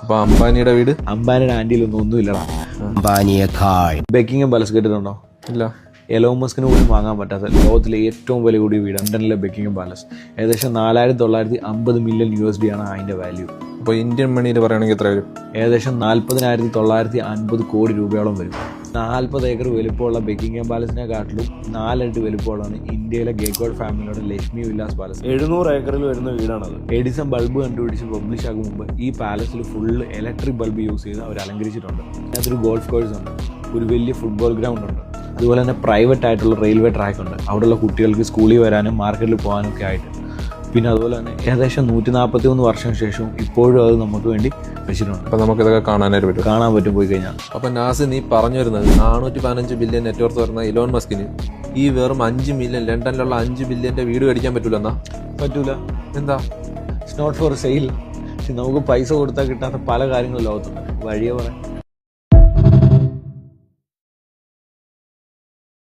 അപ്പൊ അംബാനിയുടെ വീട്? അംബാനിയുടെ ആന്റിയിലൊന്നും ഒന്നുമില്ലടാ. അംബാനിയേക്കാൾ ബക്കിംഗ്ഹാം പാലസ് കേട്ടിട്ടുണ്ടോ? ഇല്ല. എലോൺ മസ്കിന് പോലും വാങ്ങാൻ പറ്റാത്ത ലോകത്തിലെ ഏറ്റവും വില കൂടിയ വീട് ലണ്ടനിലെ ബക്കിംഗ്ഹാം പാലസ്. ഏകദേശം 4,950 മില്യൺ USD ആണ് അതിന്റെ വാല്യൂ. അപ്പോൾ ഇന്ത്യൻ മണിയിൽ പറയുകയാണെങ്കിൽ എത്ര വരും? ഏകദേശം 40,950 കോടി രൂപയോളം വരും. 40 ഏക്കർ വലുപ്പമുള്ള ബക്കിംഗ്ഹാം പാലസിനെക്കാട്ടിലും 4 ഇരട്ടി വലുപ്പമുള്ളതാണ് ഇന്ത്യയിലെ ഗേക്വാഡ് ഫാമിലിയുടെ ലക്ഷ്മി വില്ലാസ് പാലസ്. 700 ഏക്കറിൽ വരുന്ന വീടാണത്. എഡിസൺ ബൾബ് കണ്ടുപിടിച്ച് പബ്ലിഷ് ആകും മുമ്പ് ഈ പാലസിൽ ഫുള്ള് ഇലക്ട്രിക് ബൾബ് യൂസ് ചെയ്ത് അവർ അലങ്കരിച്ചിട്ടുണ്ട്. അതിനകത്തൊരു ഗോൾഫ് കോഴ്സ് ഉണ്ട്, ഒരു വലിയ ഫുട്ബോൾ ഗ്രൗണ്ട് ഉണ്ട്, അതുപോലെ തന്നെ പ്രൈവറ്റ് ആയിട്ടുള്ള റെയിൽവേ ട്രാക്ക് ഉണ്ട്. അവിടെയുള്ള കുട്ടികൾക്ക് സ്കൂളിൽ വരാനും മാർക്കറ്റിൽ പോകാനും ഒക്കെ ആയിട്ട്. പിന്നെ അതുപോലെ തന്നെ ഏകദേശം 141 വർഷം ശേഷവും ഇപ്പോഴും അത് നമുക്ക് വേണ്ടി വെച്ചിട്ടുണ്ട്. അപ്പം നമുക്കിതൊക്കെ കാണാനായിട്ട് പറ്റും, കാണാൻ പറ്റും പോയി കഴിഞ്ഞാൽ. അപ്പം നാസി, നീ പറഞ്ഞു വരുന്നത് 415 ബില്യൺ നെറ്റ്വർത്ത് വരുന്ന ഇലോൺ മസ്കിന് ഈ വെറും 5 മില്യൺ, ലണ്ടനിലുള്ള 5 ബില്യൻ്റെ വീട് മേടിക്കാൻ പറ്റൂലെന്നാ? പറ്റൂല. എന്താ? It's not for sale. പക്ഷെ നമുക്ക് പൈസ കൊടുത്താൽ കിട്ടാത്ത പല കാര്യങ്ങളും ലോകത്തുണ്ട്. വഴിയെ പറയാം.